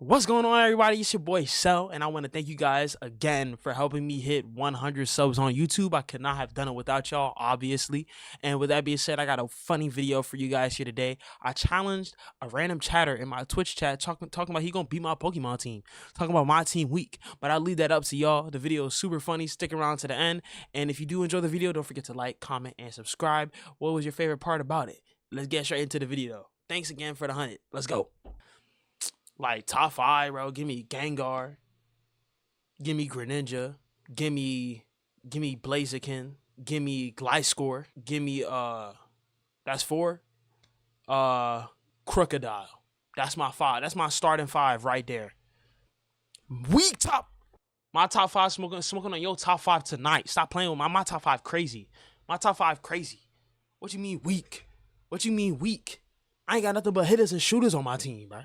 What's going on, everybody? It's your boy Cell, and I want to thank you guys again for helping me hit 100 subs on YouTube. I could not have done it without y'all, obviously. And with that being said, I got a funny video for you guys here today. I challenged a random chatter in my Twitch chat talking about he gonna beat my Pokemon team, talking about my team weak. But I'll leave that up to y'all. The video is super funny. Stick around to the end. And if you do enjoy the video, don't forget to like, comment, and subscribe. What was your favorite part about it? Let's get straight into the video. Thanks again for the 100. Let's go. Like, top 5, bro. Give me Gengar. Give me Greninja. Give me Blaziken. Give me Gliscor. Give me, that's 4. Crocodile. That's my 5. That's my starting 5 right there. Weak top. My top 5 smoking on your top 5 tonight. Stop playing with my top 5 crazy. My top 5 crazy. What you mean weak? What you mean weak? I ain't got nothing but hitters and shooters on my team, bro.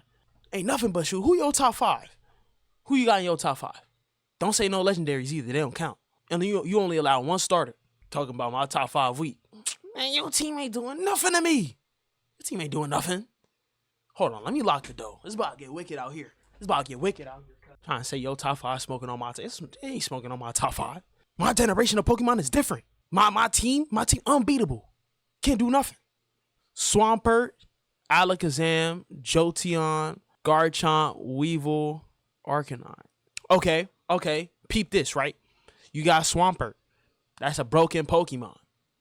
Ain't nothing but shoot. Who your top 5? Who you got in your top 5? Don't say no legendaries either. They don't count. And you only allow one starter. Talking about my top 5 weak. Man, your team ain't doing nothing to me. Your team ain't doing nothing. Hold on. Let me lock the door. It's about to get wicked out here. Trying to say your top 5 smoking on my team. It ain't smoking on my top 5. My generation of Pokemon is different. My team unbeatable. Can't do nothing. Swampert, Alakazam, Jolteon, Garchomp, Weevil, Arcanine. Okay. Peep this, right? You got Swampert. That's a broken Pokemon.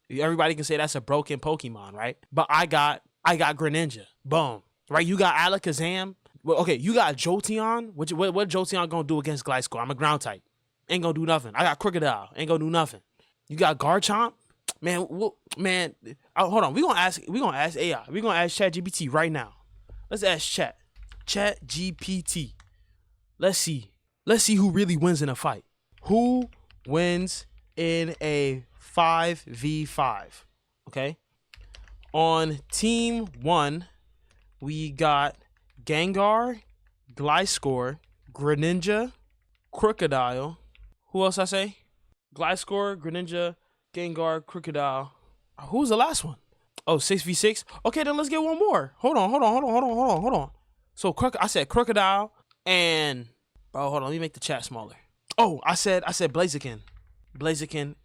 Everybody can say that's a broken Pokemon, right? But I got Greninja. Boom. Right? You got Alakazam. Well, okay, you got Jolteon. What Jolteon gonna do against Gliscor? I'm a ground type. Ain't gonna do nothing. I got Crocodile. Ain't gonna do nothing. You got Garchomp. Man, hold on. We gonna ask AI. We gonna ask ChatGPT right now. Let's ask ChatGPT. Let's see who really wins in a fight. Who wins in a 5v5? Okay. On team 1, we got Gengar, Gliscor, Greninja, Crocodile. Who else I say? Gliscor, Greninja, Gengar, Crocodile. Who's the last one? Oh, 6v6. Okay, then let's get one more. Hold on. So I said Crocodile and bro, hold on. Let me make the chat smaller. Oh, I said Blaziken,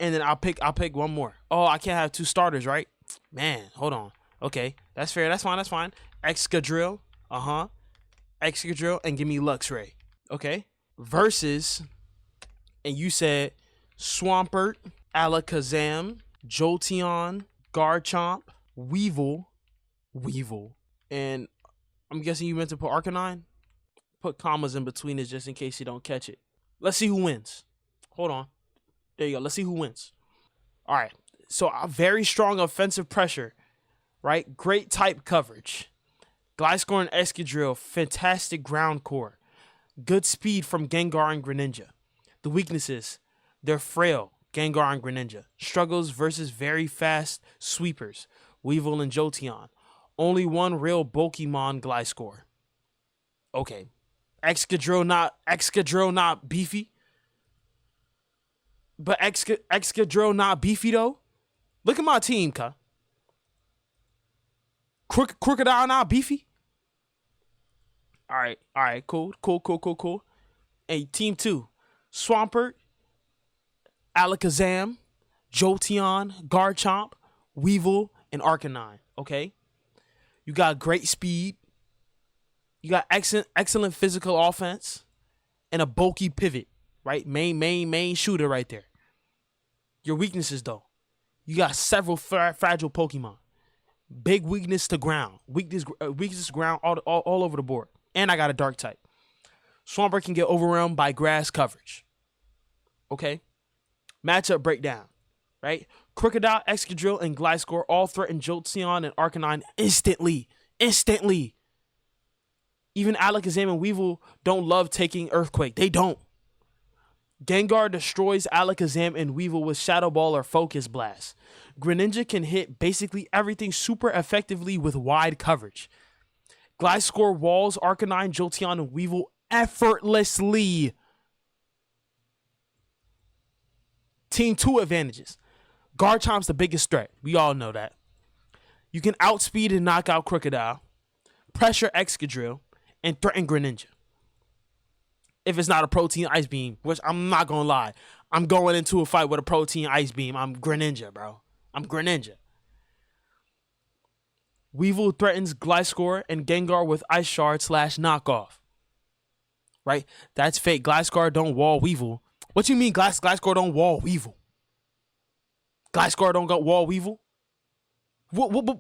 and then I'll pick one more. Oh, I can't have 2 starters, right? Man, hold on. Okay, that's fair. That's fine. Excadrill. Excadrill, and give me Luxray. Okay. Versus, and you said Swampert, Alakazam, Jolteon, Garchomp, Weevil, and I'm guessing you meant to put Arcanine? Put commas in between it just in case you don't catch it. Let's see who wins. Hold on. There you go. Let's see who wins. All right. So a very strong offensive pressure, right? Great type coverage. Gliscor and Excadrill, fantastic ground core. Good speed from Gengar and Greninja. The weaknesses, they're frail. Gengar and Greninja. Struggles versus very fast sweepers. Weevil and Jolteon. Only one real Pokemon, Gliscor. Okay. Excadrill not beefy. But Excadrill not beefy though. Look at my team, cuh. Crocodile not beefy. All right, cool. Hey, team 2. Swampert, Alakazam, Jolteon, Garchomp, Weevil, and Arcanine. Okay, you got great speed. You got excellent physical offense, and a bulky pivot. Right, main shooter right there. Your weaknesses though, you got several fragile Pokemon. Big weakness to ground. Weakness ground all over the board. And I got a dark type. Swampert can get overwhelmed by grass coverage. Okay. Matchup breakdown. Right? Crocodile, Excadrill, and Gliscor all threaten Jolteon and Arcanine instantly. Even Alakazam and Weevil don't love taking Earthquake. They don't. Gengar destroys Alakazam and Weevil with Shadow Ball or Focus Blast. Greninja can hit basically everything super effectively with wide coverage. Gliscor walls Arcanine, Jolteon, and Weevil effortlessly. Team 2 advantages. Garchomp's the biggest threat. We all know that. You can outspeed and knock out Crocodile, pressure Excadrill, and threaten Greninja. if it's not a protein ice beam, which I'm not gonna lie. I'm going into a fight with a protein ice beam. I'm Greninja, bro. I'm Greninja. Weevil threatens Gliscor and Gengar with Ice Shard / knockoff. Right? That's fake. Gliscor don't wall Weevil. What you mean Gliscor don't wall Weevil? Gliscor don't go wall Weevil? What Weevil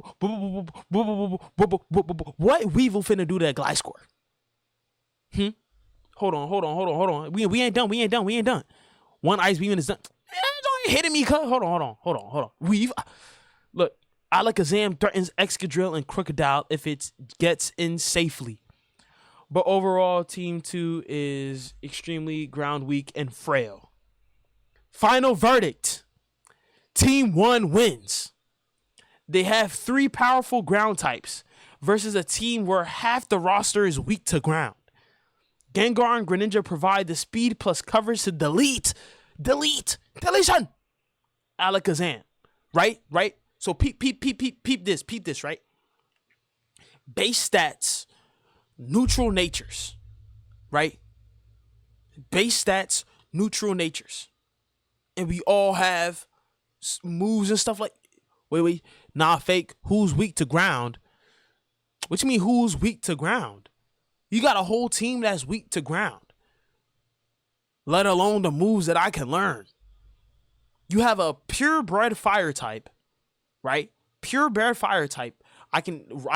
finna do to Gliscor? Hold on. We ain't done. One ice beam and it's done. Don't hitting me, cuz. Hold on. Weave. Look, Alakazam threatens Excadrill and Crocodile if it gets in safely. But overall, Team 2 is extremely ground weak and frail. Final verdict. Team 1 wins. They have 3 powerful ground types versus a team where half the roster is weak to ground. Gengar and Greninja provide the speed plus coverage to deletion Alakazam. Right? So peep this, right? Base stats, neutral natures, right? Base stats, neutral natures. And we all have moves and stuff like, wait, nah, fake. Who's weak to ground? What you mean who's weak to ground? You got a whole team that's weak to ground, let alone the moves that I can learn. You have a purebred fire type, right? Purebred fire type. I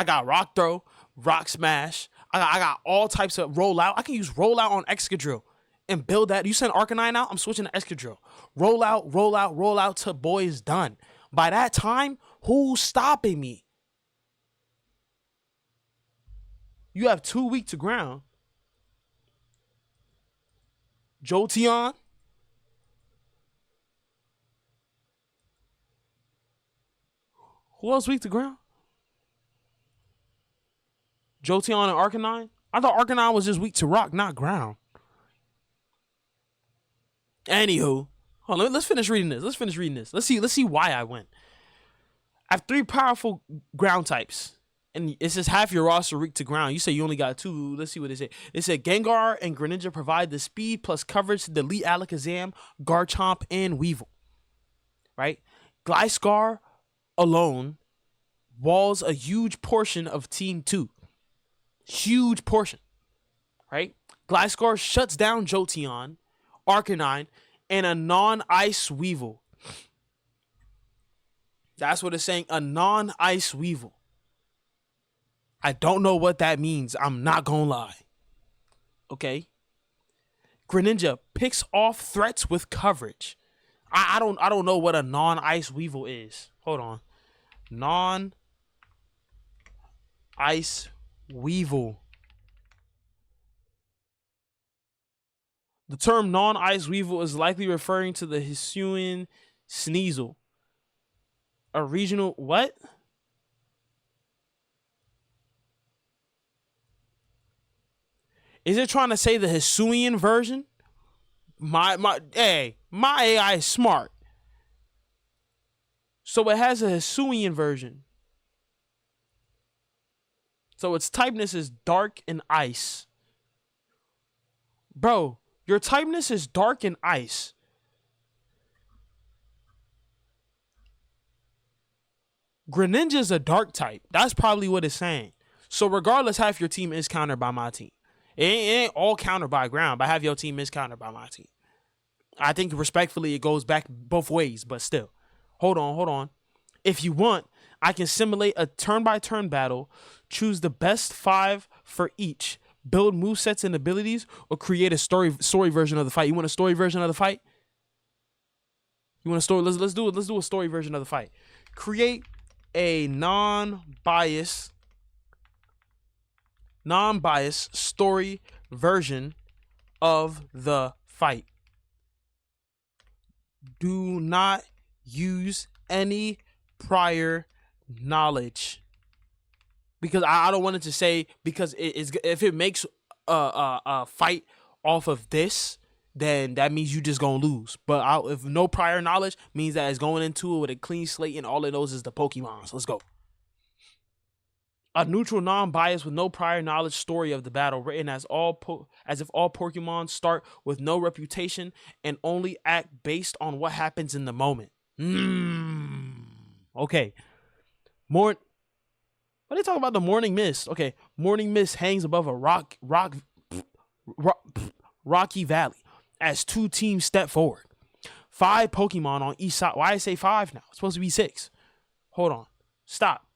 got rock throw, rock smash. I got all types of rollout. I can use rollout on Excadrill and build that. You send Arcanine out, I'm switching to Excadrill. Rollout till boy is done. By that time, who's stopping me? You have 2 weak to ground. Jolteon. Who else weak to ground? Jolteon and Arcanine? I thought Arcanine was just weak to rock, not ground. Anywho, hold on, let's finish reading this. Let's see why I win. I have 3 powerful ground types. And it says half your roster weak to ground. You say you only got 2. Let's see what they say. They said Gengar and Greninja provide the speed plus coverage to delete Alakazam, Garchomp, and Weevil. Right? Gliscor alone walls a huge portion of Team 2. Huge portion. Right? Gliscor shuts down Jolteon, Arcanine, and a non-ice Weevil. That's what it's saying. A non-ice Weevil. I don't know what that means. I'm not gonna lie. Okay. Greninja picks off threats with coverage. I don't know what a non-ice Weevil is. Hold on. Non-ice Weevil. The term non-ice Weevil is likely referring to the Hisuian Sneasel. A regional what? Is it trying to say the Hisuian version? My AI is smart. So it has a Hisuian version. So its typeness is dark and ice. Bro, your typeness is dark and ice. Greninja's a dark type. That's probably what it's saying. So regardless, half your team is countered by my team. It ain't all countered by ground, but half your team is countered by my team. I think respectfully it goes back both ways, but still. Hold on. If you want, I can simulate a turn-by-turn battle, choose the best 5 for each, build movesets and abilities, or create a story version of the fight. You want a story version of the fight? You want a story? Let's do a story version of the fight. Create a non-biased story version of the fight. Do not use any prior knowledge, because I don't want it to say, because if it makes a fight off of this, then that means you just gonna lose. But if no prior knowledge, means that it's going into it with a clean slate and all it knows is the Pokemon. So let's go. A neutral, non-biased, with no prior knowledge story of the battle, written as if all Pokemon start with no reputation and only act based on what happens in the moment. Okay. What are they talking about? The morning mist. Okay. Morning mist hangs above a rocky valley as two teams step forward. 5 Pokemon on each side. Why I say 5 now? It's supposed to be 6. Hold on. Stop.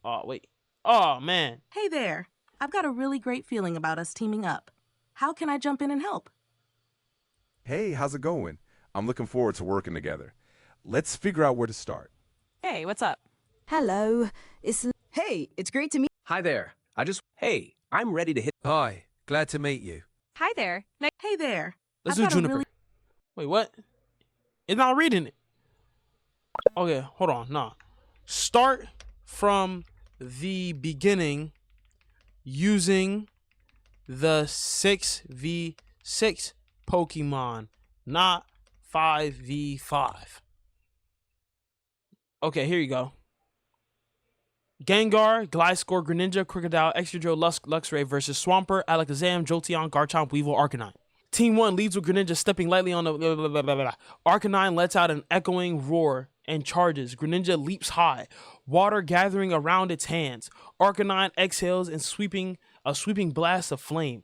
Oh, wait. Oh, man. Hey there. I've got a really great feeling about us teaming up. How can I jump in and help? Hey, how's it going? I'm looking forward to working together. Let's figure out where to start. Hey, what's up? Hello, Hey, it's great to meet. Hi there. Hey, I'm ready to hit. Hi, glad to meet you. Hi there. Hey there. Let's I've do got a Juniper. really- Wait, what? It's not reading it. Okay, hold on. Nah. Start from the beginning using the 6v6 Pokemon, not 5v5. Okay, here you go. Gengar, Gliscor, Greninja, Crocodile, Excadrill, Luxray versus Swampert, Alakazam, Jolteon, Garchomp, Weevil, Arcanine. Team 1 leads with Greninja stepping lightly on the Arcanine lets out an echoing roar and charges. Greninja leaps high, water gathering around its hands. Arcanine exhales and a sweeping blast of flame,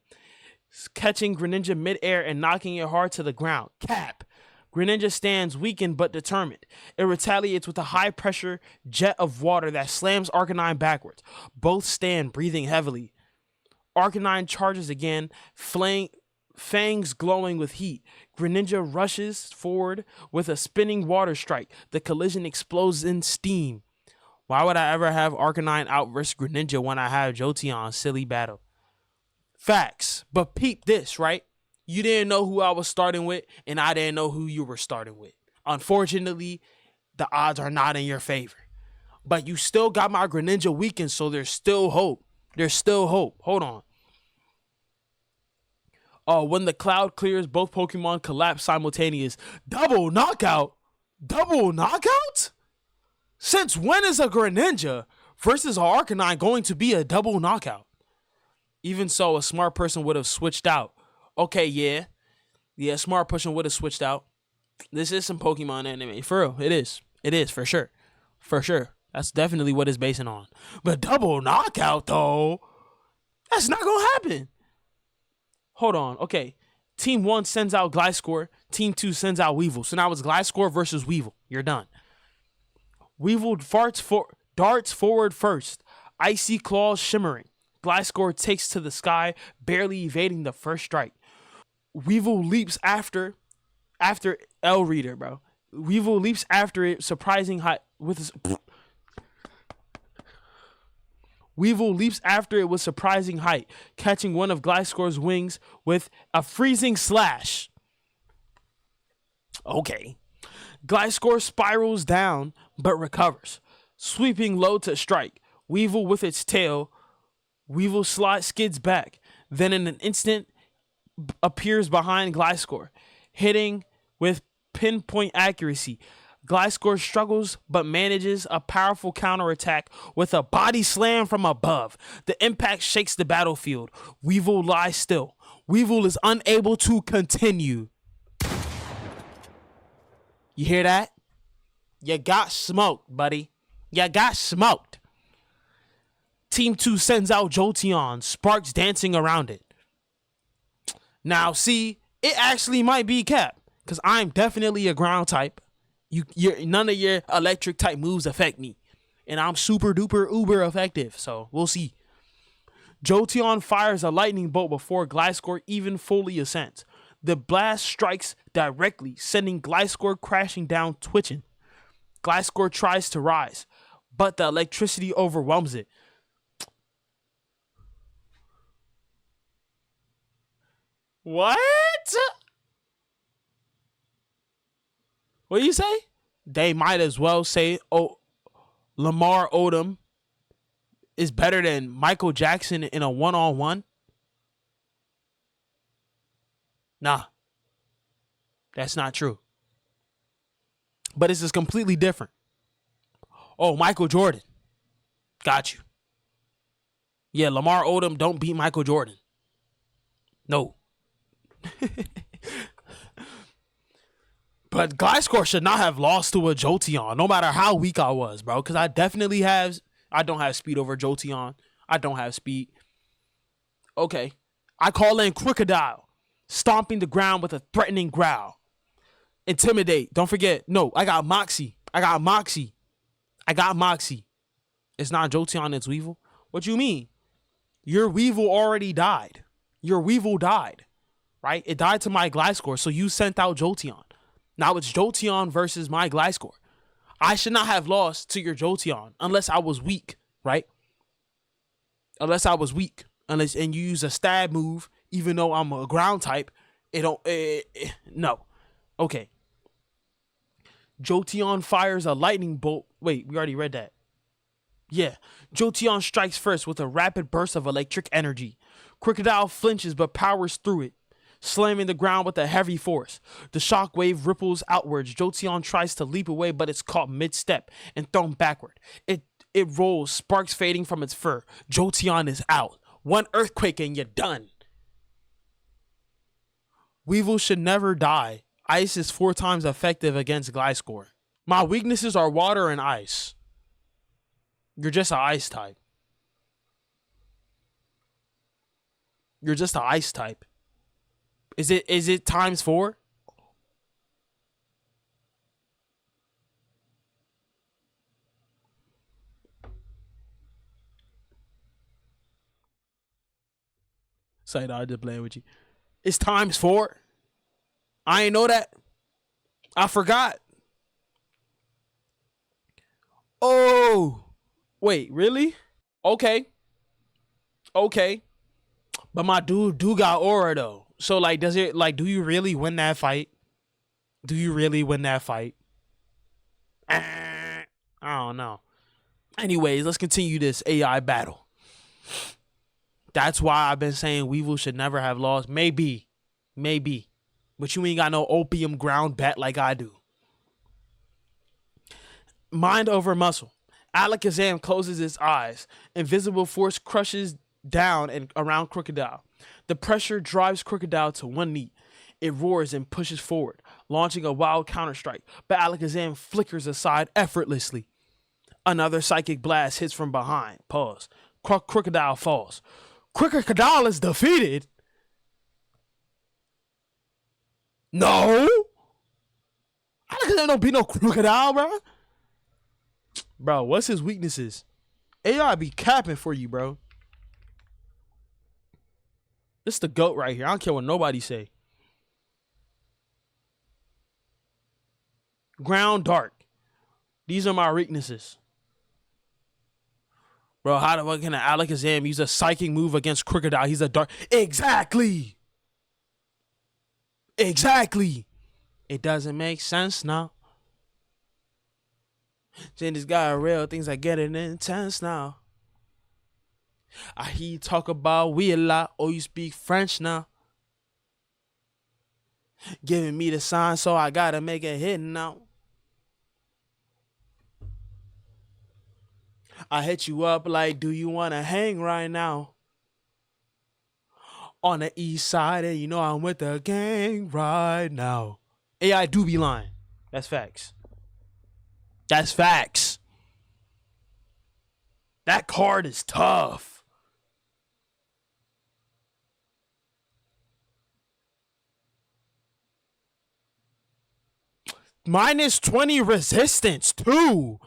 catching Greninja midair and knocking it hard to the ground. Cap. Greninja stands weakened but determined. It retaliates with a high-pressure jet of water that slams Arcanine backwards. Both stand breathing heavily. Arcanine charges again, fangs glowing with heat. Greninja rushes forward with a spinning water strike. The collision explodes in steam. Why would I ever have Arcanine out versus Greninja when I have Jolteon? Silly battle. Facts. But peep this, right? You didn't know who I was starting with, and I didn't know who you were starting with. Unfortunately, the odds are not in your favor. But you still got my Greninja weakened, so there's still hope. There's still hope. Hold on. When the cloud clears, both Pokemon collapse simultaneous. Double knockout? Double knockout? Since when is a Greninja versus an Arcanine going to be a double knockout? Even so, a smart person would have switched out. Okay, yeah, a smart person would have switched out. This is some Pokemon anime. For real, it is. It is, for sure. For sure. That's definitely what it's basing on. But double knockout, though, that's not going to happen. Hold on. Okay. Team 1 sends out Gliscor. Team 2 sends out Weevil. So now it's Gliscor versus Weevil. You're done. Weevil darts forward first. Icy claws shimmering. Gliscor takes to the sky, barely evading the first strike. Weevil leaps after L Reader, bro. Weevil leaps after it, surprising height with Weevil leaps after it with surprising height, catching one of Gliscor's wings with a freezing slash. Okay. Gliscor spirals down, but recovers, sweeping low to strike. Weevil with its tail. Weevil skids back, then in an instant appears behind Gliscor, hitting with pinpoint accuracy. Gliscor struggles but manages a powerful counterattack with a body slam from above. The impact shakes the battlefield. Weevil lies still. Weevil is unable to continue. You hear that? You got smoked, buddy. You got smoked. Team 2 sends out Jolteon, sparks dancing around it. Now, see, it actually might be Cap, because I'm definitely a ground type. None of your electric type moves affect me, and I'm super duper uber effective, so we'll see. Jolteon fires a lightning bolt before Gliscor even fully ascends. The blast strikes directly, sending Gliscor crashing down, twitching. Gliscor tries to rise, but the electricity overwhelms it. What? What do you say? They might as well say, oh, Lamar Odom is better than Michael Jackson in a one-on-one? Nah. That's not true. But this is completely different. Oh, Michael Jordan. Got you. Yeah, Lamar Odom don't beat Michael Jordan. No. But Gliscor should not have lost to a Jolteon, no matter how weak I was, bro. Because I don't have speed over Jolteon. I don't have speed. Okay. I call in Crocodile, stomping the ground with a threatening growl. Intimidate. Don't forget. No, I got Moxie. It's not Jolteon, it's Weevil. What you mean? Your Weevil already died. Right? It died to my Gliscor, so you sent out Jolteon. Now it's Jolteon versus my Gliscor. I should not have lost to your Jolteon unless I was weak, right? And you use a stab move, even though I'm a ground type, no. Okay. Jolteon fires a lightning bolt. Wait, we already read that. Yeah. Jolteon strikes first with a rapid burst of electric energy. Crocodile flinches but powers through it, slamming the ground with a heavy force. The shockwave ripples outwards. Jolteon tries to leap away, but it's caught mid-step and thrown backward. It rolls, sparks fading from its fur. Jolteon is out. One earthquake and you're done. Weevil should never die. Ice is 4 times effective against Gliscor. My weaknesses are water and ice. You're just an ice type. Is it times 4? Say no, I just playing with you. It's times 4. I ain't know that. I forgot. Oh, wait, really? Okay. But my dude do got aura though. So like, do you really win that fight? I don't know. Anyways, let's continue this AI battle. That's why I've been saying Weevil should never have lost. Maybe. But you ain't got no opium ground bat like I do. Mind over muscle. Alakazam closes its eyes. Invisible force crushes down and around Crocodile. The pressure drives Crocodile to one knee. It roars and pushes forward, launching a wild counterstrike, but Alakazam flickers aside effortlessly. Another psychic blast hits from behind. Pause. Crocodile falls. Crocodile is defeated. No. Alakazam don't beat no Crocodile, bro. Bro, what's his weaknesses? AI be capping for you, bro. This the GOAT right here. I don't care what nobody say. Ground dark. These are my weaknesses. Bro, how the fuck can an Alakazam use a psychic move against Crocodile? He's a dark. Exactly. It doesn't make sense now. Then this guy real things are getting intense now. I hear you talk about we a lot, or you speak French now. Giving me the sign, so I gotta make a hit now. I hit you up like, do you wanna hang right now? On the east side, and you know I'm with the gang right now. AI do be lying. That's facts. That card is tough. Minus 20 resistance, too.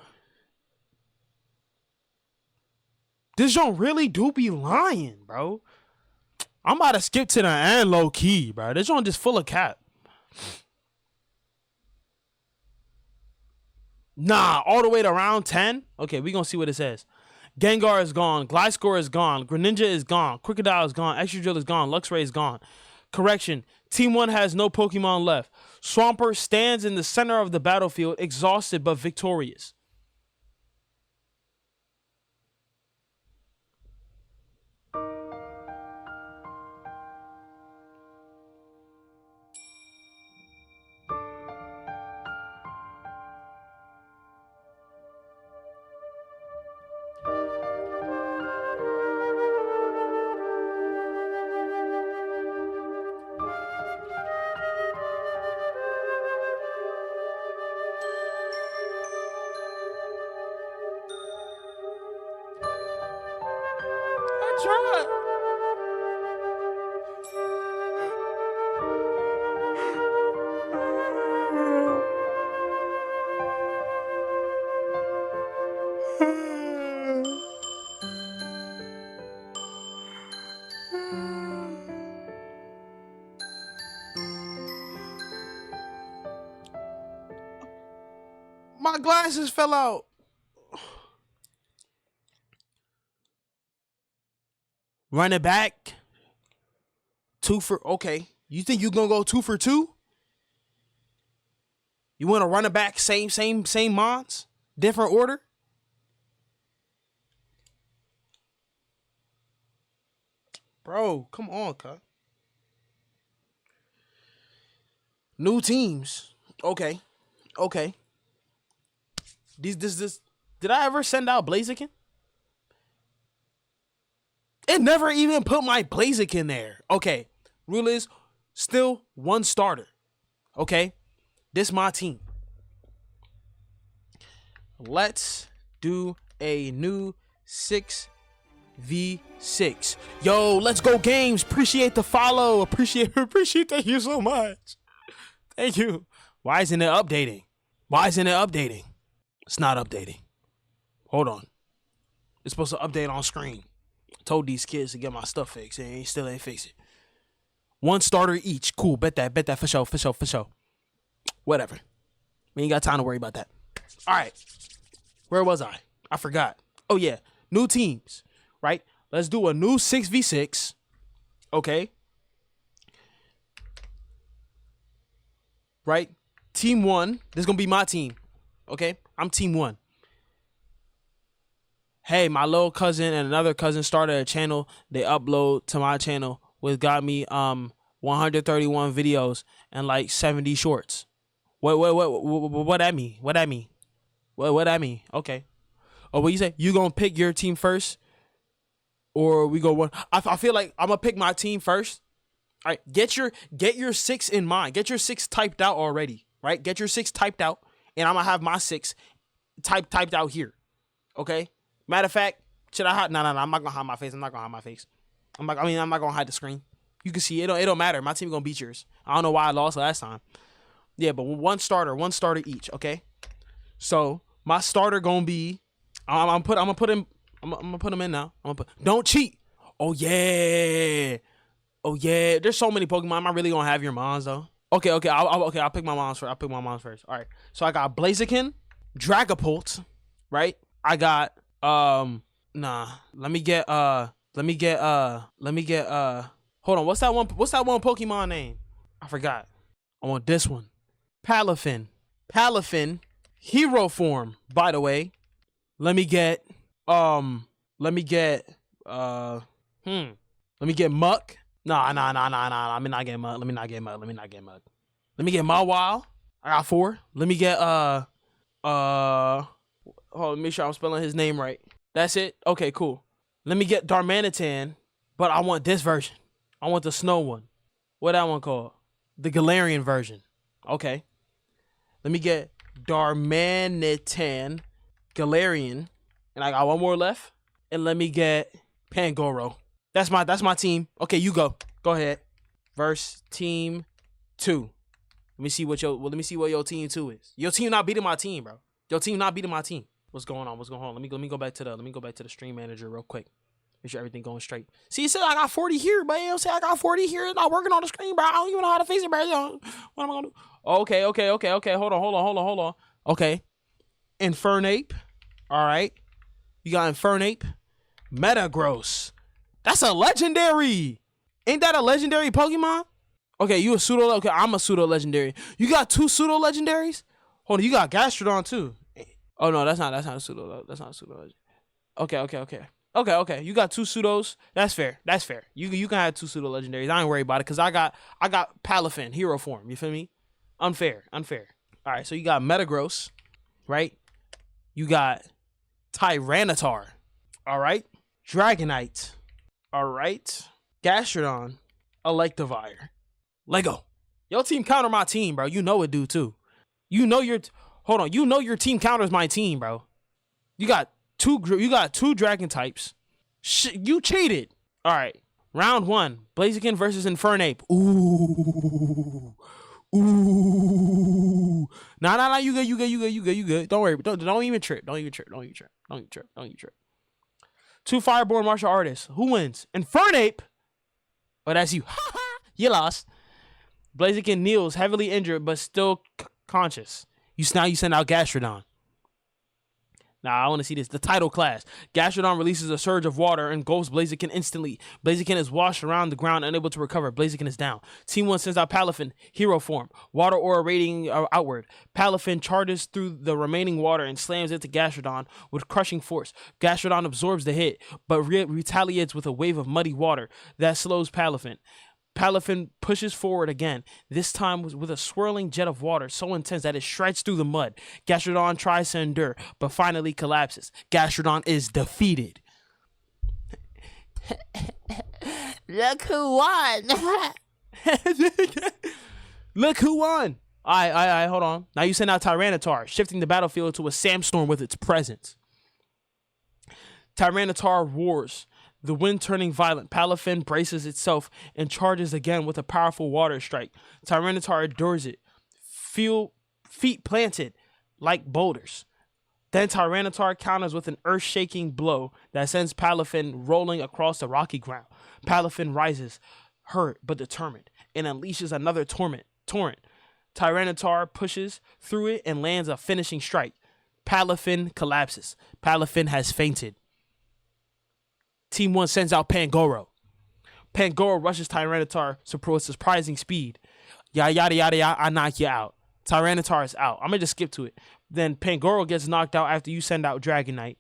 This don't really do be lying, bro. I'm about to skip to the end low key, bro. This one just full of cap. Nah, all the way to round 10? Okay, we gonna see what it says. Gengar is gone. Gliscor is gone. Greninja is gone. Crocodile is gone. Excadrill is gone. Luxray is gone. Correction. Team 1 has no Pokemon left. Swampert stands in the center of the battlefield, exhausted but victorious. My glasses fell out. Run it back. 2 for, okay. You think you gonna go 2 for 2? You want to run it back, same mons, different order? Bro, come on, cut. New teams. Okay. This. Did I ever send out Blaziken? It never even put my Blaziken there. Okay. Rule is still 1 starter. Okay. This my team. Let's do a new 6v6. Yo, let's go games. Appreciate the follow. Appreciate thank you so much. Thank you. Why isn't it updating? It's not updating. Hold on. It's supposed to update on screen. I told these kids to get my stuff fixed. They still ain't fix it. 1 starter each. Cool. Bet that for sure. Whatever. We ain't got time to worry about that. All right. Where was I? I forgot. Oh, yeah. New teams, right? Let's do a new 6v6. Okay. Right? Team 1. This is going to be my team. Okay? I'm team 1. Hey, my little cousin and another cousin started a channel. They upload to my channel, which got me 131 videos and like 70 shorts. What that mean? What that mean? Okay. Oh, what you say? You gonna pick your team first, or we go one? I feel like I'm gonna pick my team first. All right, get your 6 in mind. Get your 6 typed out already. Right, get your 6 typed out, and I'm gonna have my 6 typed out here. Okay. Matter of fact, should I hide? No. I'm not gonna hide my face. I'm not gonna hide the screen. You can see it. It don't matter. My team gonna beat yours. I don't know why I lost last time. Yeah, but 1 starter each. Okay. So my starter gonna be. I'm gonna put him in now. Don't cheat. Oh yeah. There's so many Pokemon. I'm not really gonna have your mons though. Okay. I'll pick my mons first. All right. So I got Blaziken, Dragapult, right? I got Let me get hold on. What's that one Pokemon name? I forgot. I want this one. Palafin, hero form, by the way. Let me get Muck. Let me get Muck. Nah. Let me not get Muck. Let me get Mawile. I got 4. Let me get hold on, make sure I'm spelling his name right. That's it? Okay, cool. Let me get Darmanitan, but I want this version. I want the snow one. What that one called? The Galarian version. Okay. Let me get Darmanitan, Galarian, and I got 1 more left. And let me get Pangoro. That's my team. Okay, you go. Go ahead. Verse team 2. Let me see what your team 2 is. Your team not beating my team, bro. Your team not beating my team. What's going on? Let me go back to the stream manager real quick. Make sure everything going straight. See, it said I got 40 here, but I got 40 here. It's not working on the screen, bro. I don't even know how to fix it, bro. What am I gonna do? Okay. Hold on. Okay. Infernape. All right. You got Infernape. Metagross. That's a legendary. Ain't that a legendary Pokemon? Okay, you a pseudo. Okay, I'm a pseudo legendary. You got 2 pseudo legendaries? Hold on, you got Gastrodon too. Oh no, that's not a pseudo. That's not a pseudo. Okay. You got 2 pseudos. That's fair. You can have 2 pseudo legendaries. I ain't worried about it because I got Palafin hero form. You feel me? Unfair. All right, so you got Metagross, right? You got Tyranitar. All right. Dragonite. All right. Gastrodon. Electivire. Lego. Your team counter my team, bro. You know it do too. You know your team counters my team, bro. You got two dragon types. You cheated. All right. Round 1. Blaziken versus Infernape. Ooh. Nah. You good. Don't worry. Don't even trip. 2 Fireborn martial artists. Who wins? Infernape. Oh, that's you. You lost. Blaziken kneels, heavily injured, but still conscious. You send out Gastrodon. Now I want to see this. The title clash. Gastrodon releases a surge of water and engulfs Blaziken instantly. Blaziken is washed around the ground, unable to recover. Blaziken is down. Team 1 sends out Palafin, hero form. Water aura radiating outward. Palafin charges through the remaining water and slams into Gastrodon with crushing force. Gastrodon absorbs the hit, but retaliates with a wave of muddy water that slows Palafin. Palafin pushes forward again, this time with a swirling jet of water so intense that it shreds through the mud. Gastrodon tries to endure, but finally collapses. Gastrodon is defeated. Look who won! Look who won! Alright, hold on. Now you send out Tyranitar, shifting the battlefield to a sandstorm with its presence. Tyranitar roars, the wind turning violent. Palafin braces itself and charges again with a powerful water strike. Tyranitar endures it, feet planted like boulders. Then Tyranitar counters with an earth-shaking blow that sends Palafin rolling across the rocky ground. Palafin rises, hurt but determined, and unleashes another torrent. Tyranitar pushes through it and lands a finishing strike. Palafin collapses. Palafin has fainted. Team 1 sends out Pangoro. Pangoro rushes Tyranitar with surprising speed. Yada, I knock you out. Tyranitar is out. I'm going to just skip to it. Then Pangoro gets knocked out after you send out Dragonite.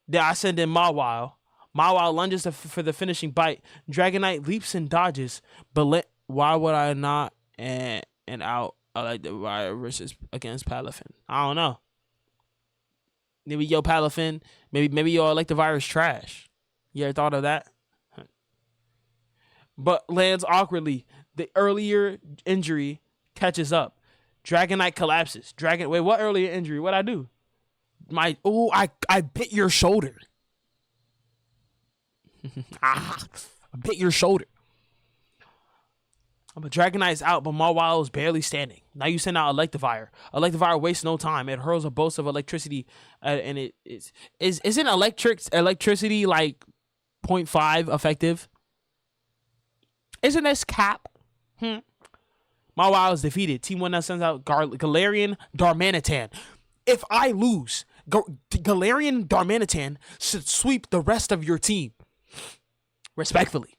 Then I send in Mawile. Mawile lunges for the finishing bite. Dragonite leaps and dodges, but why would I not and out Electabuzz versus against Palafin? I don't know. Maybe yo Palafin, maybe yo Electivire is trash. You ever thought of that? But lands awkwardly. The earlier injury catches up. Dragonite collapses. Wait, what earlier injury? What'd I do? I bit your shoulder. I bit your shoulder. But Dragonite is out, but Mawile is barely standing. Now you send out Electivire. Electivire wastes no time. It hurls a bolt of electricity, and isn't electricity like 0.5 effective? Isn't this cap? Mawile is defeated. Team 1 now sends out Galarian Darmanitan. If I lose, Galarian Darmanitan should sweep the rest of your team. Respectfully.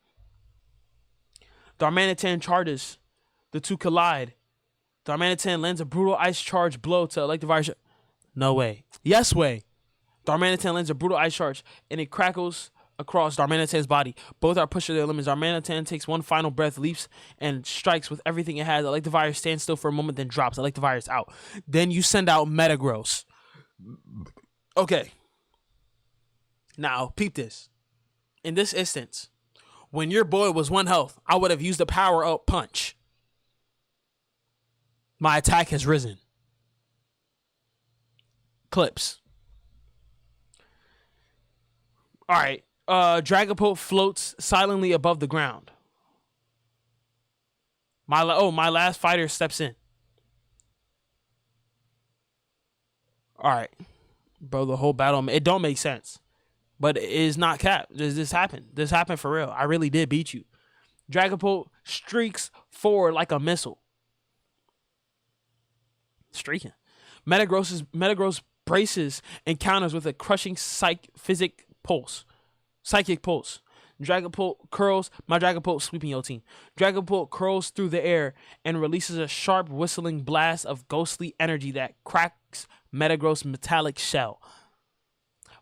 Darmanitan charges. The two collide. Darmanitan lands a brutal ice charge blow to Electivire. No way. Yes way. Darmanitan lands a brutal ice charge, and it crackles across Darmanitan's body. Both are pushed to their limits. Darmanitan takes one final breath, leaps, and strikes with everything it has. Electivire stands still for a moment, then drops. Electivire is out. Then you send out Metagross. Okay. Now, peep this. In this instance, when your boy was 1 health, I would have used the power-up punch. My attack has risen. Clips. All right. Dragapult floats silently above the ground. My last fighter steps in. All right. Bro, the whole battle, it don't make sense. But it is not cap. This happened. This happened for real. I really did beat you. Dragapult streaks forward like a missile. Streaking. Metagross braces and counters with a crushing psychic pulse. Dragapult curls. My Dragapult sweeping your team. Dragapult curls through the air and releases a sharp whistling blast of ghostly energy that cracks Metagross' metallic shell.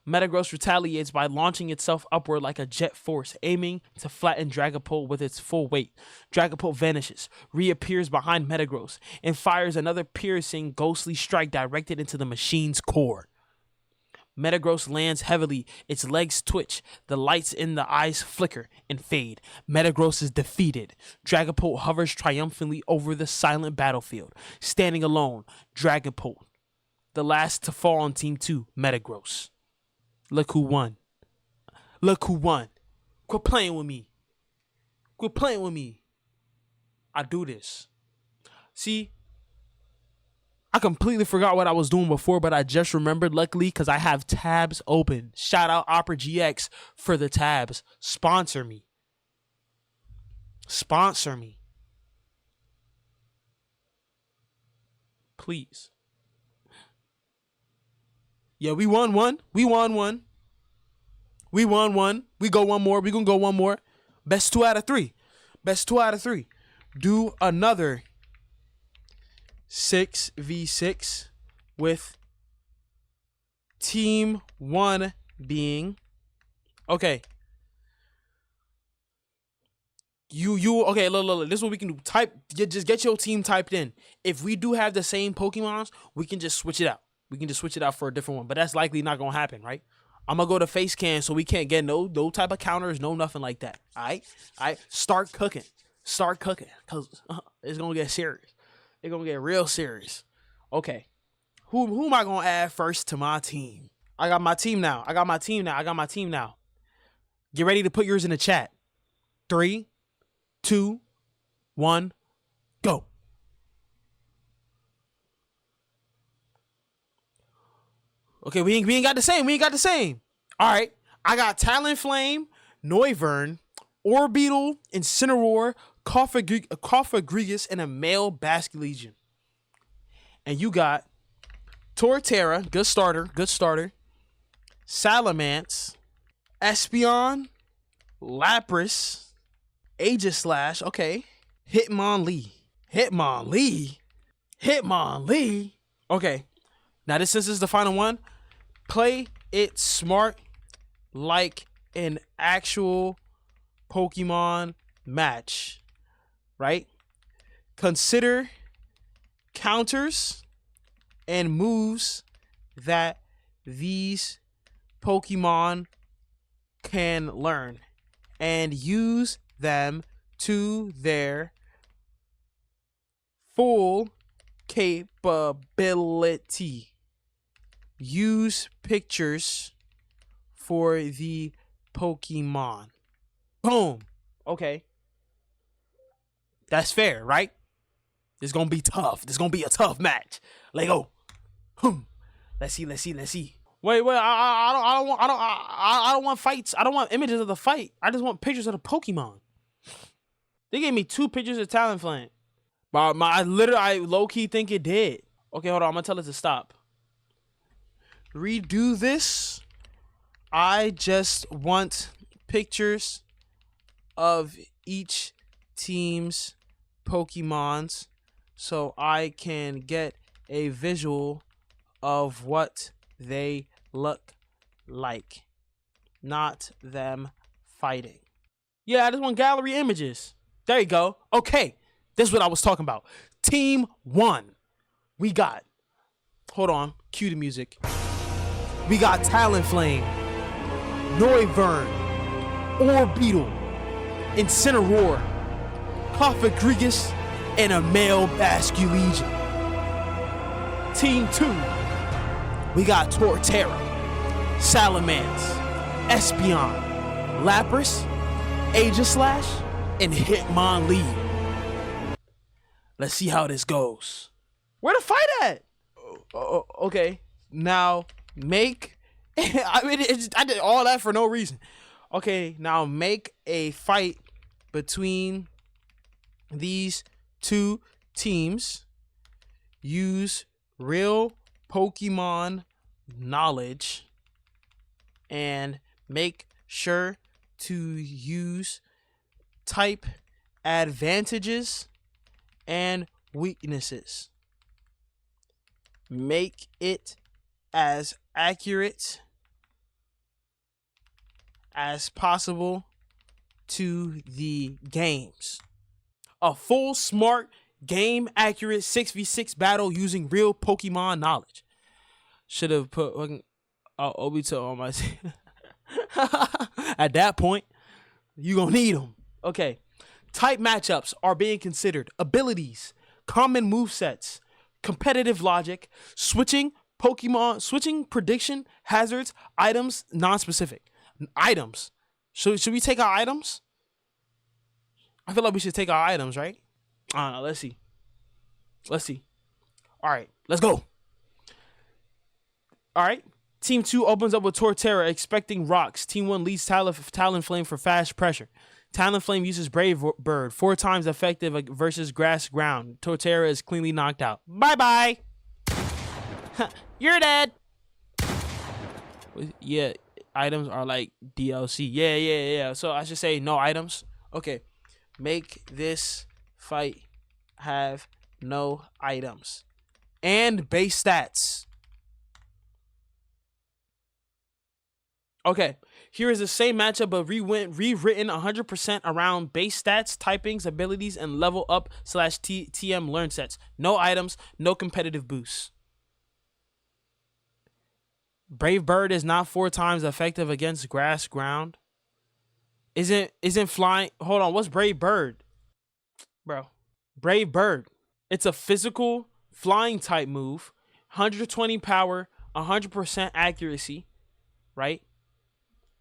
Metagross retaliates by launching itself upward like a jet force, aiming to flatten Dragapult with its full weight. Dragapult vanishes, reappears behind Metagross, and fires another piercing, ghostly strike directed into the machine's core. Metagross lands heavily, its legs twitch, the lights in the eyes flicker and fade. Metagross is defeated. Dragapult hovers triumphantly over the silent battlefield. Standing alone, Dragapult, the last to fall on Team 2, Metagross. Look who won. Look who won. Quit playing with me. Quit playing with me. I do this. See? I completely forgot what I was doing before, but I just remembered, luckily, because I have tabs open. Shout out Opera GX for the tabs. Sponsor me. Sponsor me. Please. Yeah, we won one. We won one. We won one. We go one more. We gonna go one more. Best 2 out of 3. Best 2 out of 3. Do another 6v6 with team 1 being okay. You okay, look, this is what we can do. Just get your team typed in. If we do have the same Pokemons, we can just switch it out. We can just switch it out for a different one, but that's likely not gonna happen, right? I'm gonna go to face cam so we can't get no type of counters, no nothing like that. All right. Start cooking, cause it's gonna get serious. It's gonna get real serious. Okay, who am I gonna add first to my team? I got my team now. Get ready to put yours in the chat. 3, 2, 1, go. Okay, we ain't got the same. All right, I got Talonflame, Noivern, Orbeetle, Incineroar, Cofagrigus, and a male Basculegion. And you got Torterra, good starter. Salamence, Espeon, Lapras, Aegislash, okay. Hitmonlee. Okay. Now since this is the final one, play it smart like an actual Pokemon match, right? Consider counters and moves that these Pokemon can learn and use them to their full capability. Use pictures for the Pokemon. Boom. Okay. That's fair, right? This is gonna be tough. This is gonna be a tough match. Let go. Let's see. Wait. I don't want fights. I don't want images of the fight. I just want pictures of the Pokemon. They gave me 2 pictures of Talonflame. But I low-key think it did. Okay, hold on. I'm gonna tell it to stop. Redo this. I just want pictures of each team's Pokemons so I can get a visual of what they look like. Not them fighting. Yeah, I just want gallery images. There you go. Okay, this is what I was talking about. Team 1. We got, hold on, cue the music. We got Talonflame, Noivern, Orbeetle, Incineroar, Cofagrigus, and a male Basculegion. Team 2, we got Torterra, Salamence, Espeon, Lapras, Aegislash, and Hitmonlee. Let's see how this goes. Where the fight at? Okay, now make. I did all that for no reason. Okay, now make a fight between these 2 teams. Use real Pokemon knowledge and make sure to use type advantages and weaknesses. Make it as accurate as possible to the games. A full smart game accurate 6v6 battle using real Pokemon knowledge. Should have put Obito on my team. At that point, you gonna need them. Okay. Type matchups are being considered. Abilities, common movesets, competitive logic, switching Pokemon, switching prediction, hazards, items, non-specific. Items. Should we take our items? I feel like we should take our items, right? I don't know. Let's see. All right, let's go. All right. Team 2 opens up with Torterra, expecting rocks. Team 1 leads Talonflame for fast pressure. Talonflame uses Brave Bird, 4 times effective versus grass ground. Torterra is cleanly knocked out. Bye-bye. You're dead. Yeah, items are like DLC. Yeah. So I should say no items. Okay. Make this fight have no items and base stats. Okay, here is the same matchup but rewritten 100% around base stats, typings, abilities, and level up / TM learn sets. No items, no competitive boosts. Brave Bird is not 4 times effective against grass ground. Isn't flying? Hold on, what's Brave Bird, bro? Brave Bird. It's a physical flying type move, 120 power, 100% accuracy, right?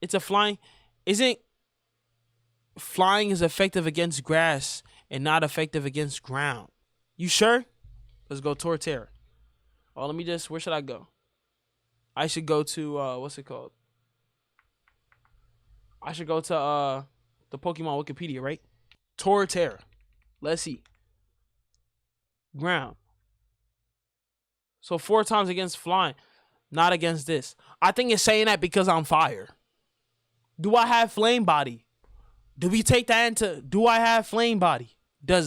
It's a flying. Isn't flying is effective against grass and not effective against ground? You sure? Let's go Torterra. Oh, let me just. Where should I go? I should go to what's it called? I should go to the Pokemon Wikipedia, right? Torterra. Let's see. Ground. So 4 times against flying, not against this. I think it's saying that because I'm fire. Do I have flame body? Do we take that into? Do I have flame body? Can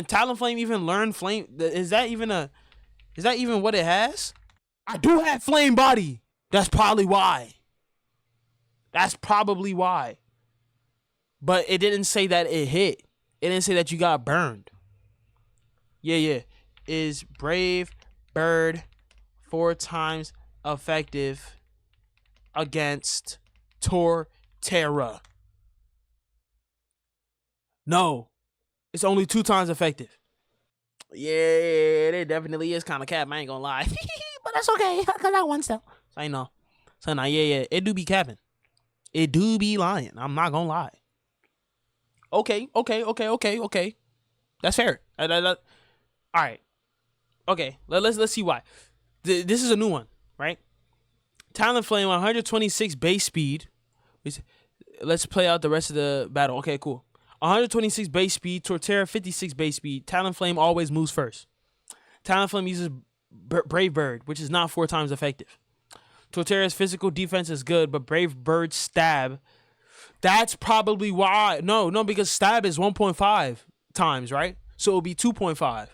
Talonflame even learn flame? Is that even what it has? I do have flame body. That's probably why. But it didn't say that it hit. It didn't say that you got burned. Yeah. Is Brave Bird 4 times effective against Torterra? No. It's only 2 times effective. Yeah, it definitely is kind of cap. I ain't gonna lie. But that's okay. I got one still. So I know. So now, yeah. It do be capping. It do be lying. I'm not gonna lie. Okay. That's fair. All right. Okay. Let's see why. This is a new one, right? Talonflame 126 base speed. Let's play out the rest of the battle. Okay, cool. 126 base speed, Torterra 56 base speed. Talonflame always moves first. Talonflame uses Brave Bird, which is not 4 times effective. Torterra's physical defense is good, but Brave Bird's stab, that's probably why. No, because stab is 1.5 times, right? So it'll be 2.5.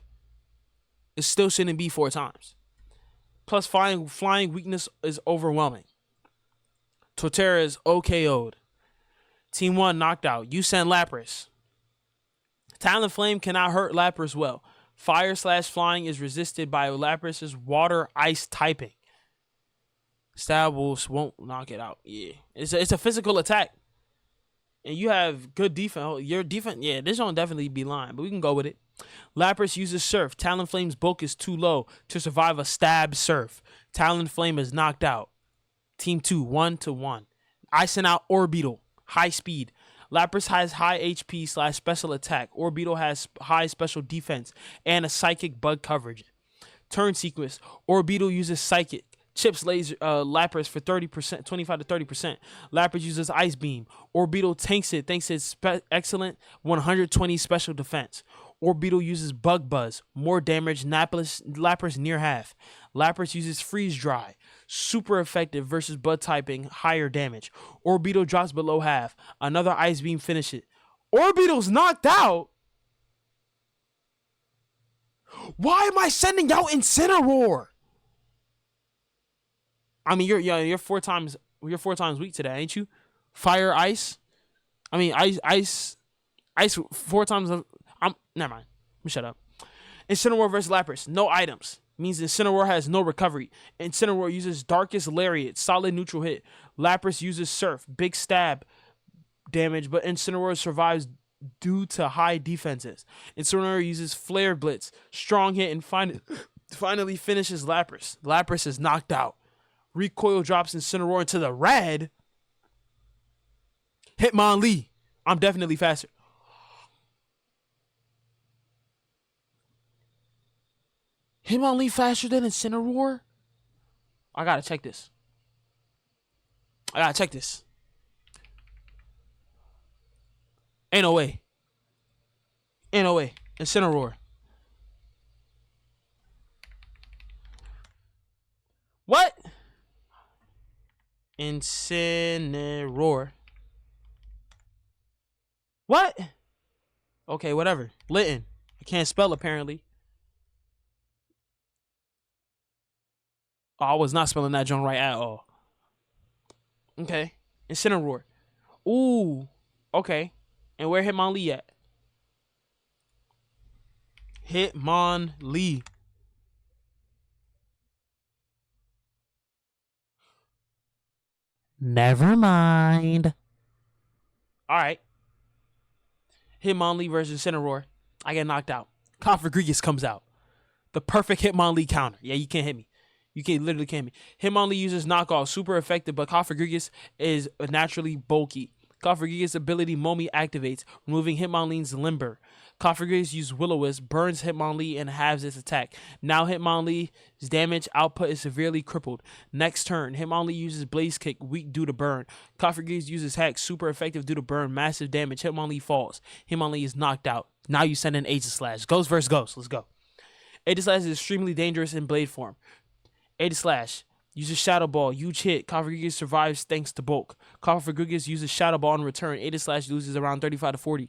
It still shouldn't be 4 times. Plus flying weakness is overwhelming. Torterra is OKO'd. Team 1 knocked out. You send Lapras. Talonflame cannot hurt Lapras well. Fire / flying is resisted by Lapras's water ice typing. Stab won't knock it out. Yeah. It's a physical attack. And you have good defense. Your defense, yeah, this won't definitely be lying, but we can go with it. Lapras uses Surf. Talonflame's bulk is too low to survive a stab Surf. Talonflame is knocked out. Team 2, 1-1. I sent out Orbeetle. High speed. Lapras has high HP / special attack. Orbeetle has high special defense and a psychic bug coverage. Turn sequence. Orbeetle uses psychic. Chips laser Lapras for 30%, 25 to 30%. Lapras uses Ice Beam. Orbeetle tanks it thanks to its excellent 120 special defense. Orbeetle uses Bug Buzz. More damage, Lapras near half. Lapras uses Freeze Dry. Super effective versus Bud typing, higher damage. Orbeetle drops below half. Another Ice Beam finish it. Orbeetle's knocked out? Why am I sending out Incineroar? I mean, you're 4 times weak today, ain't you? Fire, ice. I mean, ice 4 times. Never mind. Let me shut up. Incineroar versus Lapras. No items. Means Incineroar has no recovery. Incineroar uses Darkest Lariat. Solid neutral hit. Lapras uses Surf. Big stab damage, but Incineroar survives due to high defenses. Incineroar uses Flare Blitz. Strong hit and finally finishes Lapras. Lapras is knocked out. Recoil drops Incineroar into the red. Hitmonlee. I'm definitely faster. Hitmonlee faster than Incineroar? I gotta check this. Ain't no way. Incineroar. What? Incineroar. What? Okay, whatever. Litten. I can't spell apparently. Oh, I was not spelling that joint right at all. Okay. Incineroar. Ooh. Okay. And where Hitmonlee at? Hitmonlee. Never mind. All right. Hitmonlee versus Incineroar. I get knocked out. Configurious comes out. The perfect Hitmonlee counter. Yeah, you can't hit me. You literally can't hit me. Hitmonlee uses knockoff, super effective, but Configurious is naturally bulky. Configurious ability Momi activates, removing Hitmonlee's limber. Configurious uses Will-O-Wisp, burns Hitmonlee, and halves its attack. Now Hitmonlee's damage output is severely crippled. Next turn, Hitmonlee uses Blaze Kick, weak due to burn. Configurious uses Hex, super effective due to burn, massive damage. Hitmonlee falls. Hitmonlee is knocked out. Now you send in Aegislash. Ghost versus Ghost. Let's go. Aegislash is extremely dangerous in blade form. Aegislash uses Shadow Ball. Huge hit. Configurious survives thanks to bulk. Configurious uses Shadow Ball in return. Aegislash loses around 35 to 40.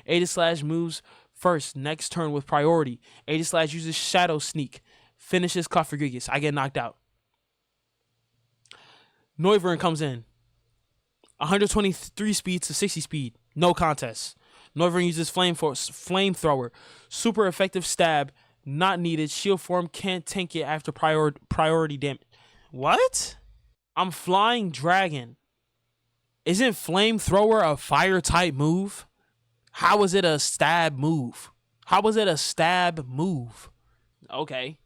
Aegislash moves first next turn with priority. Aegislash uses Shadow Sneak. Finishes Configurious. I get knocked out. Noivern comes in. 123 speed to 60 speed. No contest. Noivern uses Flamethrower. Super effective stab. Not needed. Shield form can't tank it after priority damage. What? I'm Flying Dragon. Isn't Flamethrower a fire type move? How is it a stab move? How was it a stab move? Okay.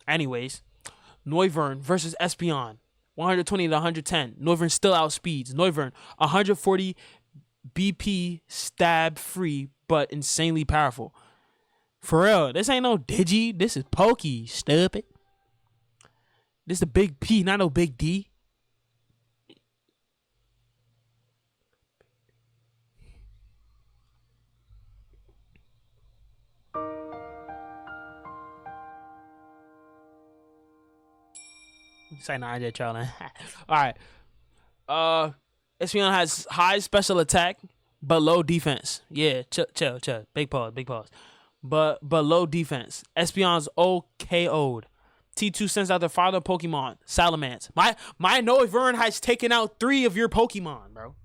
Anyways, Noivern versus Espeon. 120 to 110. Noivern still outspeeds. Noivern 140 BP stab free, but insanely powerful. For real, this ain't no Digi. This is Pokey, stupid. This is a big P, not no big D. Say nah, I just trolling. All right. Espeon has high special attack, but low defense. Yeah, chill. Big pause. But low defense. Espeon's OKO'd. T2 sends out their father Pokemon, Salamence. My Noivern has taken out 3 of your Pokemon, bro.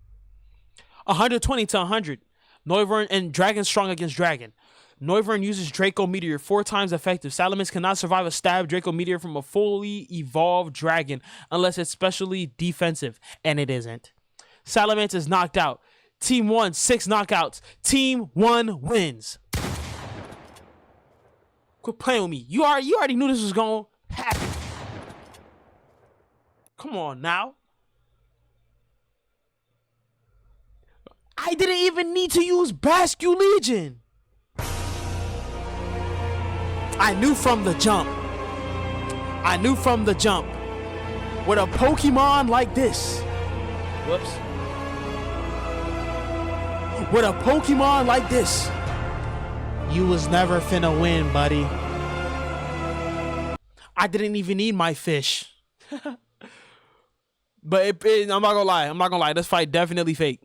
120 to 100. Noivern and Dragon strong against Dragon. Noivern uses Draco Meteor 4 times effective. Salamence cannot survive a stab Draco Meteor from a fully evolved dragon unless it's specially defensive, and it isn't. Salamence is knocked out. Team 1, 6 knockouts. Team 1 wins. Quit playing with me. You already knew this was going to happen. Come on now. I didn't even need to use Bascule Legion. I knew from the jump. With a Pokemon like this. Whoops. With a Pokemon like this. You was never finna win, buddy. I didn't even need my fish. But I'm not gonna lie. This fight definitely fake.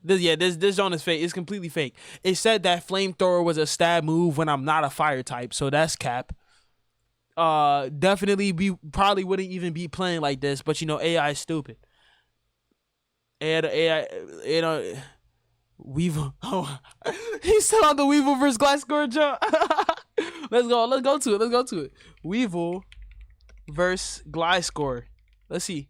This zone is fake. It's completely fake. It said that Flamethrower was a stab move when I'm not a fire type, so that's cap. Definitely we probably wouldn't even be playing like this, but AI is stupid. AI, Weevil. Oh, he's still on the Weevil versus Gliscor jump. Let's go to it. Weevil versus Gliscor. Let's see.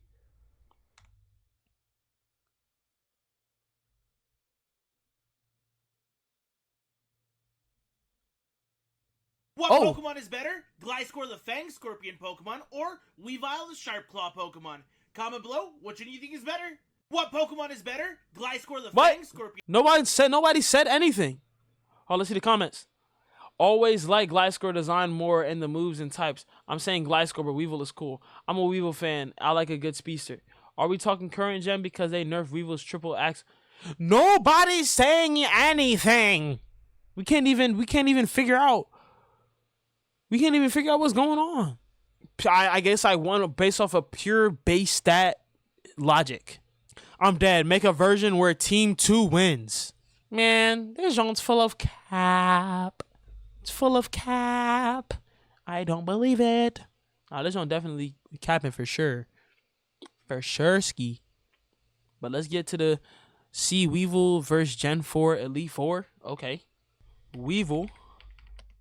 What Pokemon is better? Gliscor the Fang Scorpion Pokemon or Weavile the Sharp Claw Pokemon? Comment below, which one do you think is better? What Pokemon is better? Gliscor the Fang Scorpion. Nobody said anything. Oh, let's see the comments. Always like Gliscor design more in the moves and types. I'm saying Gliscor, but Weevil is cool. I'm a Weevil fan. I like a good speedster. Are we talking current gen because they nerfed Weevil's triple axe? Nobody's saying anything. We can't even figure out. We can't even figure out what's going on. I guess I won based off a pure base stat logic. I'm dead. Make a version where team 2 wins. Man, this joint's full of cap. It's full of cap. I don't believe it. Oh, this one definitely capping for sure. For sure, ski. But let's get to the C Weevil versus Gen 4 Elite 4. Okay. Weevil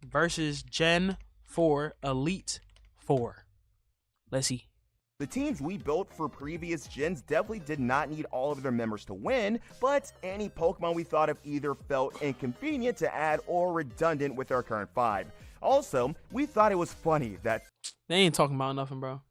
versus Gen 4 Elite 4. Let's see. The teams we built for previous gens definitely did not need all of their members to win, but any Pokemon we thought of either felt inconvenient to add or redundant with our current 5. Also, we thought it was funny that They ain't talking about nothing, bro.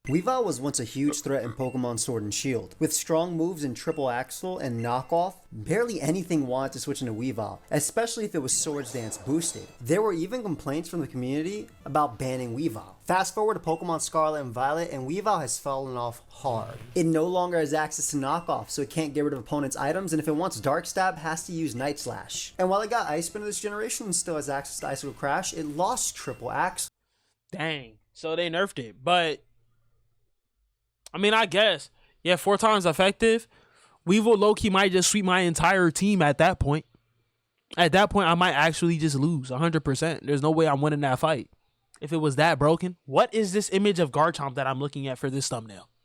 Weavile was once a huge threat in Pokemon Sword and Shield. With strong moves in Triple Axle and Knockoff, barely anything wanted to switch into Weavile, especially if it was Swords Dance boosted. There were even complaints from the community about banning Weavile. Fast forward to Pokemon Scarlet and Violet, and Weavile has fallen off hard. It no longer has access to Knockoff, so it can't get rid of opponents' items, and if it wants Dark Stab, has to use Night Slash. And while it got Ice Spin this generation and still has access to Icicle Crash, it lost Triple Axle. Dang. So they nerfed it. But, I mean, I guess. Yeah, 4 times effective. Weevil low-key might just sweep my entire team at that point. At that point, I might actually just lose 100%. There's no way I'm winning that fight. If it was that broken. What is this image of Garchomp that I'm looking at for this thumbnail?